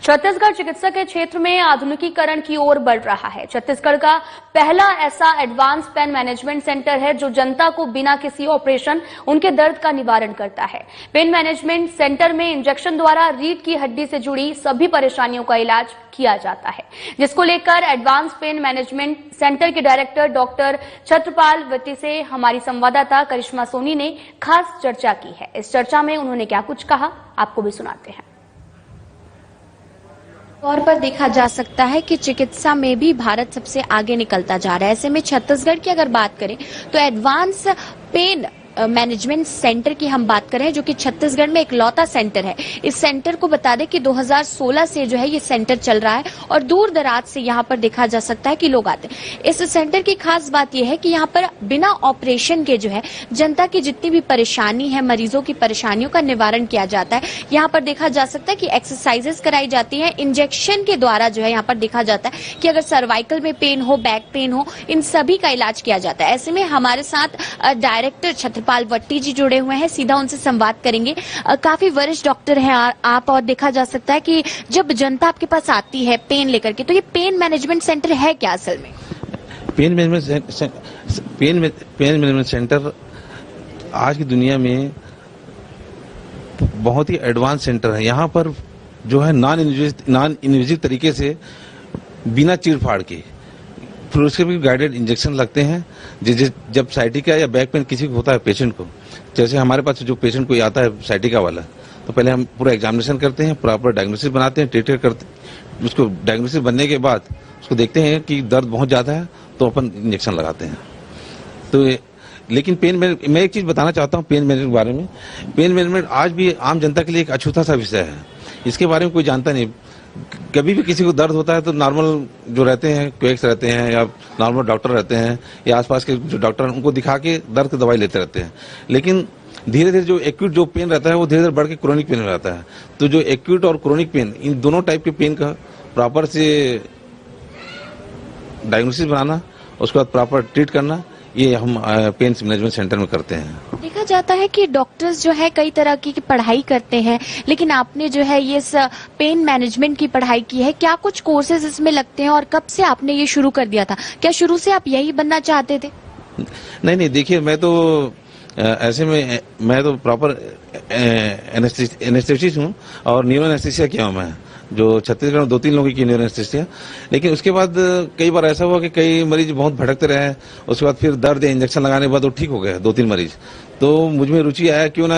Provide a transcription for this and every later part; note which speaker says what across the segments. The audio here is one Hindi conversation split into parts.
Speaker 1: छत्तीसगढ़ चिकित्सा के क्षेत्र में आधुनिकीकरण की ओर बढ़ रहा है। छत्तीसगढ़ का पहला ऐसा एडवांस पेन मैनेजमेंट सेंटर है जो जनता को बिना किसी ऑपरेशन उनके दर्द का निवारण करता है। पेन मैनेजमेंट सेंटर में इंजेक्शन द्वारा रीढ़ की हड्डी से जुड़ी सभी परेशानियों का इलाज किया जाता है, जिसको लेकर एडवांस पेन मैनेजमेंट सेंटर के डायरेक्टर डॉक्टर छत्रपाल वट्टी से हमारी संवाददाता करिश्मा सोनी ने खास चर्चा की है। इस चर्चा में उन्होंने क्या कुछ कहा, आपको भी सुनाते हैं।
Speaker 2: तौर पर देखा जा सकता है कि चिकित्सा में भी भारत सबसे आगे निकलता जा रहा है। ऐसे में छत्तीसगढ़ की अगर बात करें तो एडवांस पेन मैनेजमेंट सेंटर की हम बात करें जो कि छत्तीसगढ़ में इकलौता सेंटर है। इस सेंटर को बता दें कि 2016 से जो है ये सेंटर चल रहा है और दूर दराज से यहाँ पर देखा जा सकता है कि लोग आते हैं। इस सेंटर की खास बात यह है कि यहाँ पर बिना ऑपरेशन के जो है जनता की जितनी भी परेशानी है, मरीजों की परेशानियों का निवारण किया जाता है। यहाँ पर देखा जा सकता है कि एक्सरसाइजेस कराई जाती है, इंजेक्शन के द्वारा जो है यहाँ पर देखा जाता है कि अगर सर्वाइकल में पेन हो, बैक पेन हो, इन सभी का इलाज किया जाता है। ऐसे में हमारे साथ डायरेक्टर छत्रपाल वट्टी जी जुड़े हुए हैं, सीधा उनसे संवाद करेंगे। काफी वरिष्ठ डॉक्टर हैं आप और देखा जा सकता है कि जब जनता आपके पास आती है पेन लेकर के, तो ये पेन मैनेजमेंट सेंटर है क्या असल में?
Speaker 3: पेन मैनेजमेंट सेंटर आज की दुनिया में बहुत ही एडवांस सेंटर है। यहाँ पर जो है नॉन इन्वेजिव तरीके से बिना चीर फाड़ के फिर उसके भी गाइडेड इंजेक्शन लगते हैं। जब साइटिका या बैक पेन किसी को होता है पेशेंट को, जैसे हमारे पास जो पेशेंट कोई आता है साइटिका वाला, तो पहले हम पूरा एग्जामिनेशन करते हैं, प्रॉपर डायग्नोसिस बनाते हैं, ट्रीट करते हैं। उसको डायग्नोसिस बनने के बाद उसको देखते हैं कि दर्द बहुत ज़्यादा है तो अपन इंजेक्शन लगाते हैं। तो लेकिन पेन मैनेजमेंट, मैं एक चीज़ बताना चाहता हूँ पेन मैनेजमेंट के बारे में। पेन मैनेजमेंट आज भी आम जनता के लिए एक अछूता सा विषय है, इसके बारे में कोई जानता नहीं। कभी भी किसी को दर्द होता है तो नॉर्मल जो रहते हैं क्वेक्स रहते हैं या नॉर्मल डॉक्टर रहते हैं या आसपास के जो डॉक्टर हैं उनको दिखा के दर्द की दवाई लेते रहते हैं। लेकिन धीरे धीरे जो एक्यूट जो पेन रहता है वो धीरे धीरे बढ़ के क्रोनिक पेन हो जाता है। तो जो एक्यूट और क्रोनिक पेन, इन दोनों टाइप के पेन का प्रॉपर से डायग्नोसिस बनाना, उसके बाद प्रॉपर ट्रीट करना, ये हम पेन मैनेजमेंट सेंटर में करते हैं।
Speaker 2: देखा जाता है कि डॉक्टर्स जो है कई तरह की पढ़ाई करते हैं, लेकिन आपने जो है ये पेन मैनेजमेंट की पढ़ाई की है। क्या कुछ कोर्सेज इसमें लगते हैं और कब से आपने ये शुरू कर दिया था? क्या शुरू से आप यही बनना चाहते थे?
Speaker 3: नहीं, देखिए मैं तो ऐसे में मैं तो प्रॉपर एनेस्थेसिस्ट हूँ और न्यूरो एनेस्थीसिया किया हूँ मैं, जो छत्तीसगढ़ में 2-3 लोगों की न्यूरो एनेस्थीसिया। लेकिन उसके बाद कई बार ऐसा हुआ कि कई मरीज बहुत भटकते रहे, उसके बाद फिर दर्द या इंजेक्शन लगाने के बाद वो ठीक हो गए 2-3 मरीज। तो मुझ में रुचि आया क्यों ना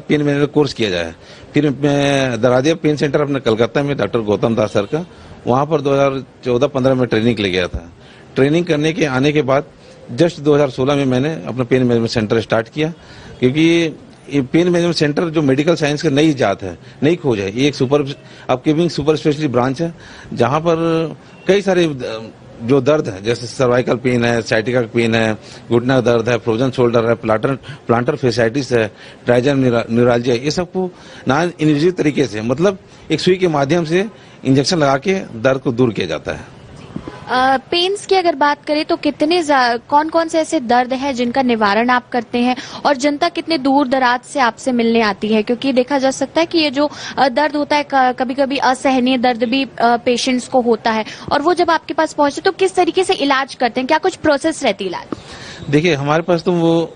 Speaker 3: पेन मैनेजमेंट कोर्स किया जाए। फिर मैं दरादिया पेन सेंटर अपने कलकत्ता में डॉक्टर गौतम दास सर का, वहाँ पर 2014-15 में ट्रेनिंग ले गया था। ट्रेनिंग करने के आने के बाद जस्ट 2016 में मैंने अपना पेन मैनेजमेंट सेंटर स्टार्ट किया, क्योंकि ये पेन मैनेजमेंट सेंटर जो मेडिकल साइंस की नई इजाद है, नई खोज है। ये एक अपकमिंग सुपर स्पेशलिटी ब्रांच है जहाँ पर कई सारे जो दर्द है, जैसे सर्वाइकल पेन है, साइटिका पेन है, घुटना दर्द है, फ्रोजन शोल्डर है, प्लांटर फेसाइटिस है, ट्राइजन न्यूरालजिया, ये सबको नॉन इन्वेजिव तरीके से, मतलब एक सुई के माध्यम से इंजेक्शन लगा के दर्द को दूर किया जाता है।
Speaker 2: पेन्स की अगर बात करें तो कौन कौन से ऐसे दर्द हैं जिनका निवारण आप करते हैं और जनता कितने दूर दराज से आपसे मिलने आती है? क्योंकि देखा जा सकता है कि ये जो दर्द होता है, कभी कभी असहनीय दर्द भी पेशेंट्स को होता है, और वो जब आपके पास पहुंचे तो किस तरीके से इलाज करते हैं? क्या कुछ प्रोसेस रहती है इलाज?
Speaker 3: देखिए हमारे पास तो वो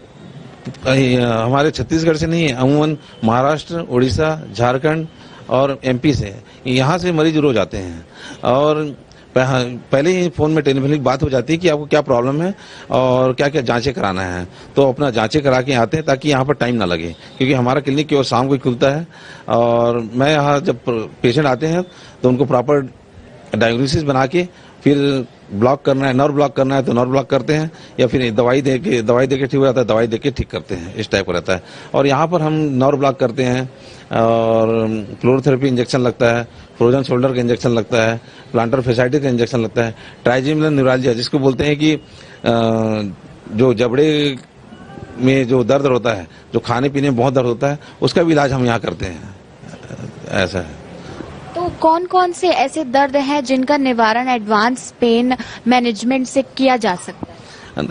Speaker 3: हमारे छत्तीसगढ़ से नहीं है, अमूमन महाराष्ट्र, उड़ीसा, झारखंड और MP से, यहाँ से मरीज रोज आते हैं। और पहले ही फोन में टेलीफोनिक बात हो जाती है कि आपको क्या प्रॉब्लम है और क्या क्या जांचें कराना है, तो अपना जांचें करा के आते हैं ताकि यहाँ पर टाइम ना लगे, क्योंकि हमारा क्लिनिक केवल शाम को ही खुलता है। और मैं यहाँ जब पेशेंट आते हैं तो उनको प्रॉपर डायग्नोसिस बना के फिर ब्लॉक करना है, नर्व ब्लॉक करना है तो नर्व ब्लॉक करते हैं, या फिर दवाई दे के ठीक हो जाता है, दवाई दे के ठीक करते हैं, इस टाइप का रहता है। और यहाँ पर हम नर्व ब्लॉक करते हैं और फ्लोरोथेरेपी इंजेक्शन लगता है, फ्रोजन शोल्डर का इंजेक्शन लगता है, प्लांटर फेसाइटिस का इंजेक्शन लगता है, ट्राइजेमिनल न्यूरालजिया जिसको बोलते हैं कि जो जबड़े में जो दर्द होता है, जो खाने पीने में बहुत दर्द होता है, उसका भी इलाज हम यहाँ करते हैं। ऐसा है।
Speaker 2: तो कौन कौन से ऐसे दर्द हैं जिनका निवारण एडवांस पेन मैनेजमेंट से किया जा सकता है?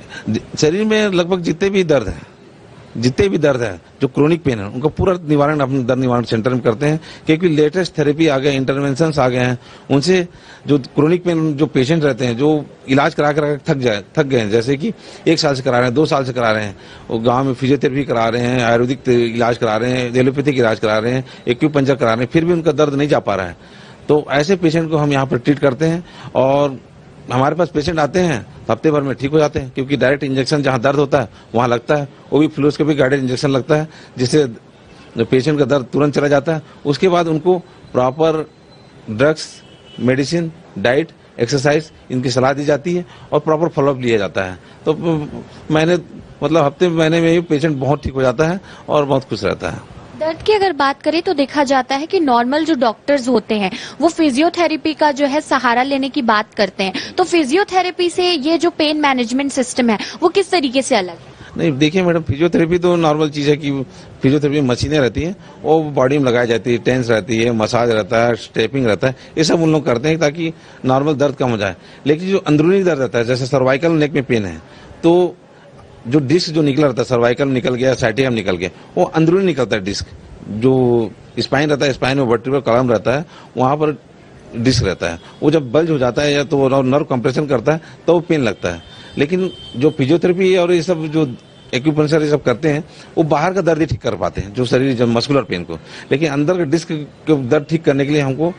Speaker 3: शरीर में लगभग जितने भी दर्द हैं जितने भी दर्द है, जो क्रोनिक पेन है, उनका पूरा निवारण अपने दर्द निवारण सेंटर में करते हैं। क्योंकि लेटेस्ट थेरेपी आ गए, इंटरवेंशन आ गए हैं, उनसे जो क्रोनिक पेन जो पेशेंट रहते हैं, जो इलाज करा कर थक गए हैं, जैसे कि 1 साल से करा रहे हैं, 2 साल से करा रहे हैं, वो गांव में फिजियोथेरेपी करा रहे हैं, आयुर्वेदिक इलाज करा रहे हैं, एलोपैथिक इलाज करा रहे हैं, एक्यूपंक्चर करा रहे हैं, फिर भी उनका दर्द नहीं जा पा रहा है। तो ऐसे पेशेंट को हम यहाँ पर ट्रीट करते हैं और हमारे पास पेशेंट आते हैं हफ्ते भर में ठीक हो जाते हैं। क्योंकि डायरेक्ट इंजेक्शन जहाँ दर्द होता है वहाँ लगता है, वो भी फ्लूरोस्कोपिक गाइडेड इंजेक्शन लगता है, जिससे पेशेंट का दर्द तुरंत चला जाता है। उसके बाद उनको proper drugs, medicine, diet, exercise इनकी सलाह दी जाती है और प्रॉपर फॉलोअप लिया जाता है। तो हफ्ते महीने में ही पेशेंट बहुत ठीक हो जाता है और बहुत खुश रहता है।
Speaker 2: दर्द की अगर बात करें तो देखा जाता है कि नॉर्मल जो डॉक्टर्स होते हैं वो फिजियोथेरेपी का जो है सहारा लेने की बात करते हैं, तो फिजियोथेरेपी से ये जो पेन मैनेजमेंट सिस्टम है वो किस तरीके से अलग है?
Speaker 3: नहीं, देखिए मैडम, फिजियोथेरेपी तो नॉर्मल चीज है कि फिजियोथेरेपी में मशीनें रहती हैं, वो बॉडी में लगाई जाती है, टेंस रहती है, मसाज रहता है, स्टेपिंग रहता है, ये सब उन लोग करते हैं ताकि नॉर्मल दर्द कम हो जाए। लेकिन जो अंदरूनी दर्द रहता है, जैसे सर्वाइकल नेक में पेन है, तो जो डिस्क जो निकल रहता है, सर्वाइकल निकल गया, साइटियम निकल गया, वो अंदरूनी निकलता है डिस्क। जो स्पाइन रहता है, स्पाइन में वर्टिब्रल कॉलम रहता है, वहां पर डिस्क रहता है, वो जब बल्ज हो जाता है या तो नर्व कंप्रेशन करता है तो वो पेन लगता है। लेकिन जो फिजियोथेरेपी और ये सब जो एक्यूपंक्चर ये सब करते हैं, वो बाहर का दर्द ही ठीक कर पाते हैं, जो शरीर जब मस्कुलर पेन को। लेकिन अंदर का डिस्क के दर्द ठीक करने के लिए हमको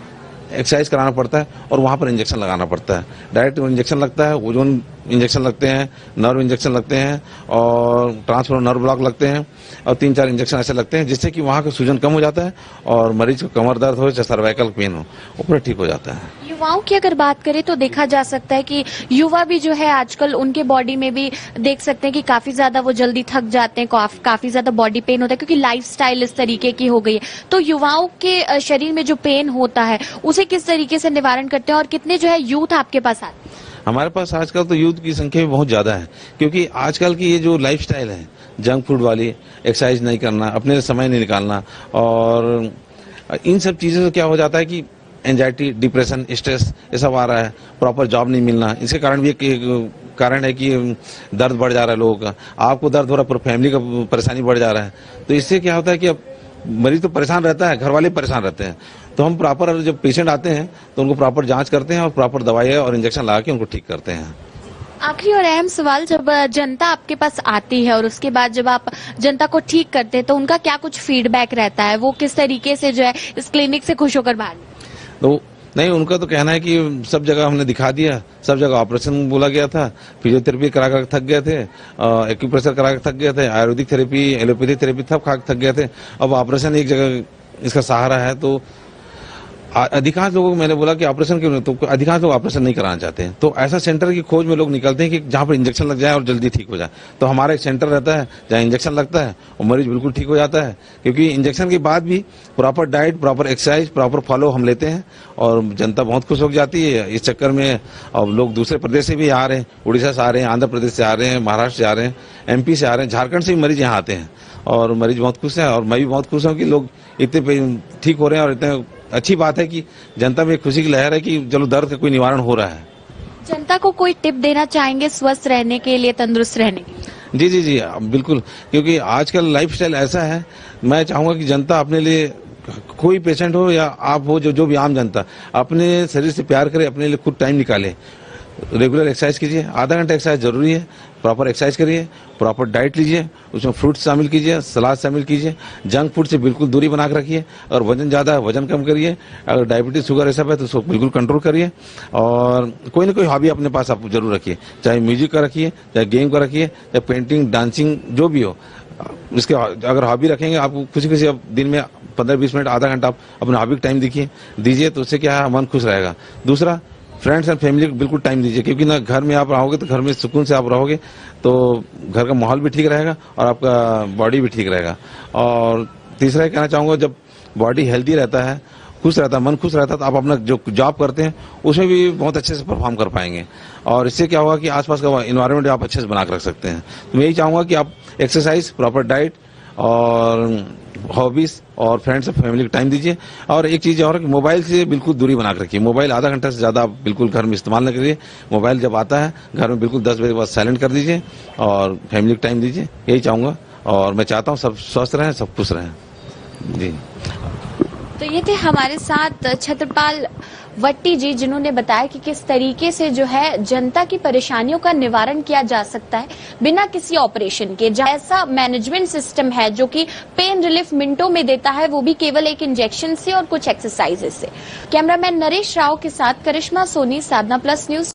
Speaker 3: एक्सरसाइज कराना पड़ता है और वहां पर इंजेक्शन लगाना पड़ता है। डायरेक्ट इंजेक्शन लगता है, ओजोन इंजेक्शन लगते हैं, नर्व इंजेक्शन लगते हैं और ट्रांसफर नर्व ब्लॉक लगते हैं और 3-4 इंजेक्शन ऐसे लगते हैं, जिससे कि वहां का सूजन कम हो जाता है और मरीज को कमर दर्द हो चाहे सर्वाइकल पेन हो, वो पूरा ठीक हो जाता है।
Speaker 2: युवाओं की अगर बात करें तो देखा जा सकता है कि युवा भी जो है आजकल उनके बॉडी में भी देख सकते हैं कि काफी ज्यादा वो जल्दी थक जाते हैं, काफी ज्यादा बॉडी पेन होता है क्योंकि लाइफस्टाइल इस तरीके की हो गई है। तो युवाओं के शरीर में जो पेन होता है उसे किस तरीके से निवारण करते हैं और कितने जो है यूथ आपके पास आते हैं?
Speaker 3: हमारे पास आजकल तो यूथ की संख्या भी बहुत ज्यादा है, क्योंकि आजकल की ये जो लाइफस्टाइल है, जंक फूड वाली, एक्सरसाइज नहीं करना, अपने लिए समय नहीं निकालना, और इन सब चीजों से क्या हो जाता है कि एंजाइटी, डिप्रेशन, स्ट्रेस ये सब आ रहा है, प्रॉपर जॉब नहीं मिलना, इसके कारण भी एक कारण है कि दर्द बढ़ जा रहा है लोगों का। आपको दर्द हो रहा है, पूरा फैमिली का परेशानी बढ़ जा रहा है। तो इससे क्या होता है कि अब मरीज तो परेशान रहता है, घर वाले परेशान रहते हैं। तो हम प्रॉपर जब पेशेंट आते हैं तो उनको प्रॉपर जांच करते हैं और प्रॉपर दवाई और इंजेक्शन लगा के उनको ठीक करते हैं।
Speaker 2: आखिरी और अहम सवाल, जब जनता आपके पास आती है और उसके बाद जब आप जनता को ठीक करते हैं तो उनका क्या कुछ फीडबैक रहता है, वो किस तरीके से जो है इस क्लिनिक से खुश होकर बाहर?
Speaker 3: तो नहीं, उनका तो कहना है कि सब जगह हमने दिखा दिया, सब जगह ऑपरेशन बोला गया था, फिजियोथेरेपी करा कर थक गए थे, एक्यूप्रेशर करा कर थक गए थे, आयुर्वेदिक थेरेपी, एलोपैथिक थेरेपी सब खा थक गए थे, अब ऑपरेशन एक जगह इसका सहारा है। तो अधिकांश लोगों को मैंने बोला कि ऑपरेशन क्यों नहीं, तो अधिकांश लोग ऑपरेशन नहीं कराना चाहते हैं। तो ऐसा सेंटर की खोज में लोग निकलते हैं कि जहां पर इंजेक्शन लग जाए और जल्दी ठीक हो जाए। तो हमारा एक सेंटर रहता है जहां इंजेक्शन लगता है और मरीज बिल्कुल ठीक हो जाता है, क्योंकि इंजेक्शन के बाद भी proper diet, proper exercise, proper follow हम लेते हैं और जनता बहुत खुश हो जाती है। इस चक्कर में अब लोग दूसरे प्रदेश से भी आ रहे हैं, उड़ीसा से आ रहे हैं, आंध्र प्रदेश से आ रहे हैं, महाराष्ट्र से आ रहे हैं, MP से आ रहे हैं, झारखंड से भी मरीज यहाँ आते हैं और मरीज बहुत खुश हैं। और मैं भी बहुत खुश हूँ कि लोग इतने ठीक हो रहे हैं और इतने अच्छी बात है कि जनता में खुशी की लहर है कि चलो दर्द का कोई निवारण हो रहा है।
Speaker 2: जनता को कोई टिप देना चाहेंगे स्वस्थ रहने के लिए, तंदुरुस्त रहने के लिए?
Speaker 3: जी जी जी बिल्कुल, क्योंकि आजकल लाइफस्टाइल ऐसा है, मैं चाहूंगा कि जनता अपने लिए, कोई पेशेंट हो या आप हो, जो भी आम जनता, अपने शरीर से प्यार करे, अपने लिए खुद टाइम निकाले, रेगुलर एक्सरसाइज कीजिए, आधा घंटा एक्सरसाइज जरूरी है, प्रॉपर एक्सरसाइज करिए, प्रॉपर डाइट लीजिए, उसमें फ्रूट्स शामिल कीजिए, सलाद शामिल कीजिए, जंक फूड से बिल्कुल दूरी बना के रखिए, और वजन ज्यादा है वजन कम करिए, अगर डायबिटीज, शुगर ऐसा है तो उसको बिल्कुल कंट्रोल करिए, और कोई ना कोई हॉबी अपने पास आप जरूर रखिए, चाहे म्यूजिक का रखिए, चाहे गेम का रखिए, चाहे पेंटिंग, डांसिंग, जो भी हो। इसके अगर हॉबी रखेंगे, आपको खुशी खुशी अब दिन में 15-20 मिनट, आधा घंटा आप अपने हॉबी का टाइम दीजिए, तो उससे क्या है, मन खुश रहेगा। दूसरा, फ्रेंड्स एंड फैमिली को बिल्कुल टाइम दीजिए, क्योंकि ना घर में आप रहोगे तो घर में सुकून से आप रहोगे तो घर का माहौल भी ठीक रहेगा और आपका बॉडी भी ठीक रहेगा। और तीसरा ये कहना चाहूंगा, जब बॉडी हेल्दी रहता है, खुश रहता है, मन खुश रहता है, तो आप अपना जो जॉब करते हैं उसमें भी बहुत अच्छे से परफॉर्म कर पाएंगे, और इससे क्या होगा कि आसपास का इन्वायरमेंट आप अच्छे से बना कर रख सकते हैं। तो मैं यही चाहूंगा कि आप एक्सरसाइज, प्रॉपर डाइट और हॉबीज और फ्रेंड्स और फैमिली को टाइम दीजिए। और एक चीज और कि मोबाइल से बिल्कुल दूरी बना के रखिए, मोबाइल आधा घंटा से ज्यादा आप बिल्कुल घर में इस्तेमाल न करिए। मोबाइल जब आता है घर में बिल्कुल 10 बजे के बाद साइलेंट कर दीजिए और फैमिली को टाइम दीजिए, यही चाहूंगा। और मैं चाहता हूँ सब स्वस्थ रहें, सब खुश रहें। जी।
Speaker 2: तो ये थे हमारे साथ छत्रपाल वट्टी जी, जिन्होंने बताया कि किस तरीके से जो है जनता की परेशानियों का निवारण किया जा सकता है बिना किसी ऑपरेशन के। जहाँ ऐसा मैनेजमेंट सिस्टम है जो कि पेन रिलीफ मिनटों में देता है, वो भी केवल एक इंजेक्शन से और कुछ एक्सरसाइजेस से। कैमरामैन नरेश राव के साथ करिश्मा सोनी, साधना प्लस न्यूज।